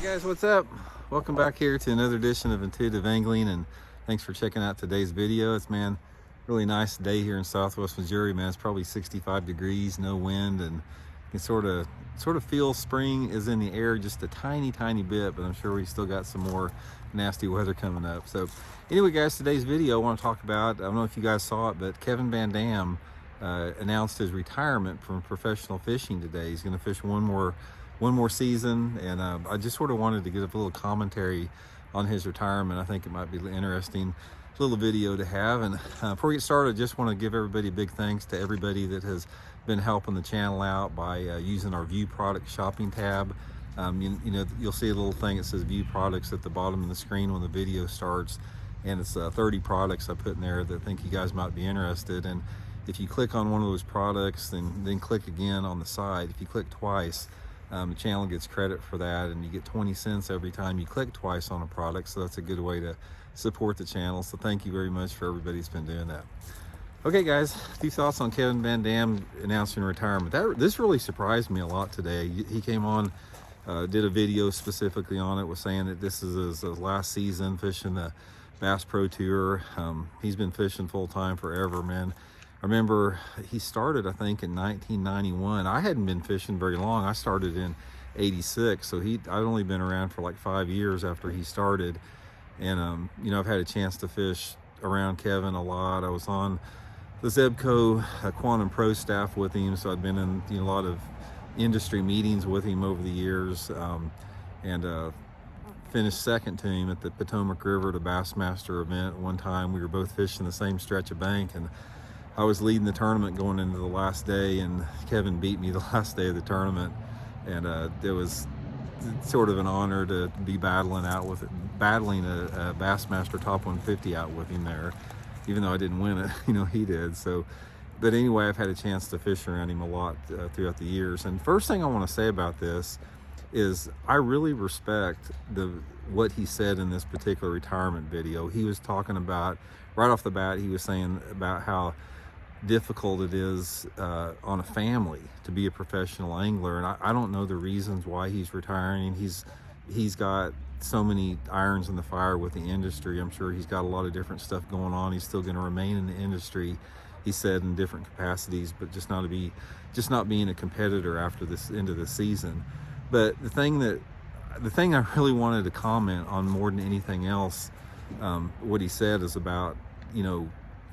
Guys, what's up? Welcome back here to another edition of Intuitive Angling, and thanks for checking out today's video. It's really nice day here in Southwest Missouri, man. It's probably 65 degrees, no wind, and you sort of feel spring is in the air just a tiny bit, but I'm sure we still got some more nasty weather coming up. So anyway, guys, today's video I want to talk about, I don't know if you guys saw it, but Kevin VanDam announced his retirement from professional fishing today. He's going to fish one more season, and I just sort of wanted to give a little commentary on his retirement. I think it might be interesting little video to have. And before we get started, I just want to give everybody a big thanks to everybody that has been helping the channel out by using our View Product shopping tab. You'll see a little thing that says View Products at the bottom of the screen when the video starts, and it's 30 products I put in there that I think you guys might be interested. And if you click on one of those products, then click again on the side. If you click twice, the channel gets credit for that, and you get 20 cents every time you click twice on a product. So that's a good way to support the channel. So thank you very much for everybody who's been doing that. Okay, guys, a few thoughts on Kevin VanDam announcing retirement. This really surprised me a lot today. He came on, did a video specifically on it, was saying that this is his last season fishing the Bass Pro Tour. He's been fishing full time forever, man. I remember he started, I think, in 1991. I hadn't been fishing very long. I started in 86, so I'd only been around for like 5 years after he started. And I've had a chance to fish around Kevin a lot. I was on the Zebco Quantum Pro staff with him, so I'd been in a lot of industry meetings with him over the years, and finished second to him at the Potomac River, the Bassmaster event. One time we were both fishing the same stretch of bank, and I was leading the tournament going into the last day, and Kevin beat me the last day of the tournament. And it was sort of an honor to be battling a Bassmaster Top 150 out with him there, even though I didn't win it. He did. So, but anyway, I've had a chance to fish around him a lot throughout the years. And first thing I want to say about this is I really respect what he said in this particular retirement video. He was talking about, right off the bat, he was saying about how difficult it is on a family to be a professional angler, and I don't know the reasons why he's retiring. He's got so many irons in the fire with the industry. I'm sure he's got a lot of different stuff going on. He's still going to remain in the industry, he said, in different capacities, but just not being a competitor after this end of the season. But the thing I really wanted to comment on more than anything else, what he said is about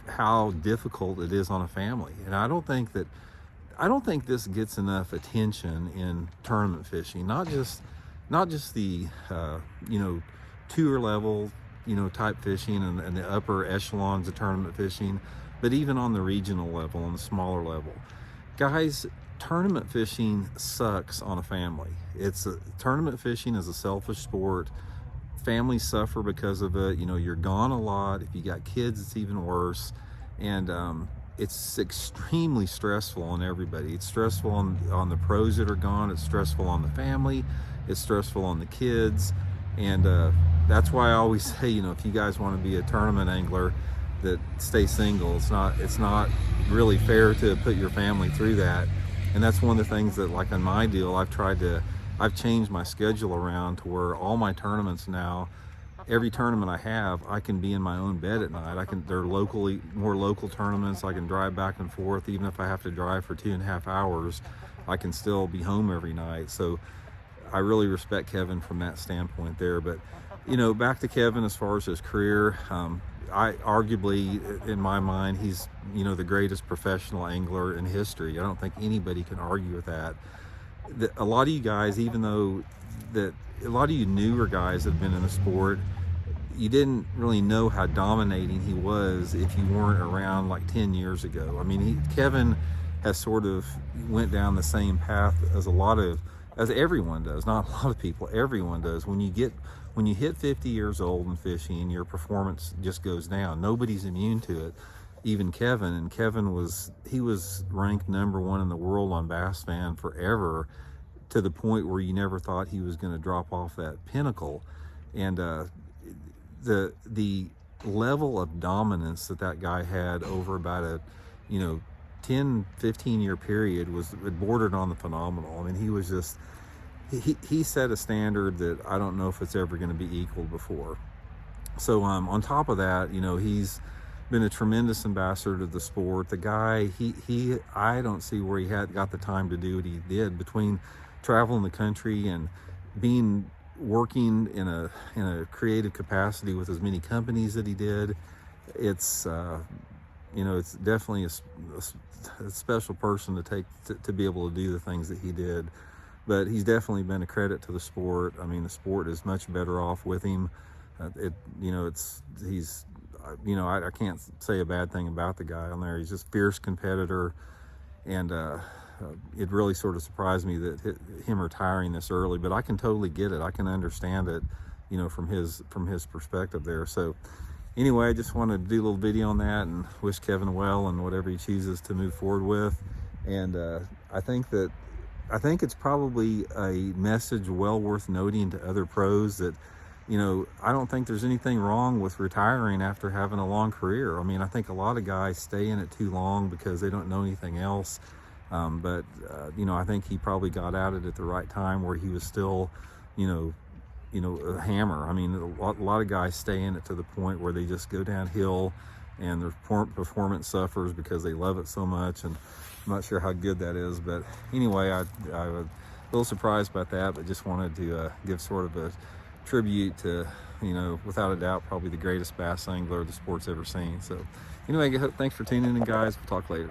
how difficult it is on a family. And I don't think this gets enough attention in tournament fishing, not just the tour level type fishing and the upper echelons of tournament fishing, but even on the regional level, on the smaller level. Guys, tournament fishing sucks on a family. Tournament fishing is a selfish sport. Families suffer because of it. You're gone a lot. If you got kids, it's even worse. And it's extremely stressful on everybody. It's stressful on the pros that are gone. It's stressful on the family. It's stressful on the kids. And that's why I always say, if you guys want to be a tournament angler, that stay single. It's not really fair to put your family through that. And that's one of the things that, like on my deal, I've changed my schedule around to where all my tournaments now, every tournament I have, I can be in my own bed at night. They're more local tournaments. I can drive back and forth. Even if I have to drive for 2.5 hours, I can still be home every night. So I really respect Kevin from that standpoint there. But, back to Kevin as far as his career, I arguably, in my mind, he's, the greatest professional angler in history. I don't think anybody can argue with that. A lot of you guys, even though a lot of you newer guys that have been in the sport, you didn't really know how dominating he was if you weren't around like 10 years ago. I mean, Kevin has sort of went down the same path as everyone does. Not a lot of people, everyone does. When you hit 50 years old in fishing, your performance just goes down. Nobody's immune to it, even Kevin. And Kevin was ranked #1 in the world on Bass Fan forever, to the point where you never thought he was going to drop off that pinnacle. And the level of dominance that guy had over about a 10-15 year period it bordered on the phenomenal. I mean, he set a standard that I don't know if it's ever going to be equaled before. So on top of that, you know, he's been a tremendous ambassador to the sport. The guy, he I don't see where he had got the time to do what he did between traveling the country and working in a creative capacity with as many companies that he did. It's you know, it's definitely a special person to take to be able to do the things that he did. But he's definitely been a credit to the sport. I mean, the sport is much better off with him. You know, he's, you know, I can't say a bad thing about the guy on there. He's just a fierce competitor, and it really sort of surprised me that him retiring this early. But I can totally get it. I can understand it, you know, from his perspective there. So anyway, I just wanted to do a little video on that and wish Kevin well and whatever he chooses to move forward with. And I think it's probably a message well worth noting to other pros that, you know, I don't think there's anything wrong with retiring after having a long career. I mean, I think a lot of guys stay in it too long because they don't know anything else. But you know, I think he probably got at it at the right time where he was still, you know, a hammer. I mean, a lot of guys stay in it to the point where they just go downhill and their performance suffers because they love it so much. And I'm not sure how good that is, but anyway, I was a little surprised about that, but just wanted to give sort of a tribute to, you know, without a doubt, probably the greatest bass angler the sport's ever seen. So anyway, thanks for tuning in, guys. We'll talk later.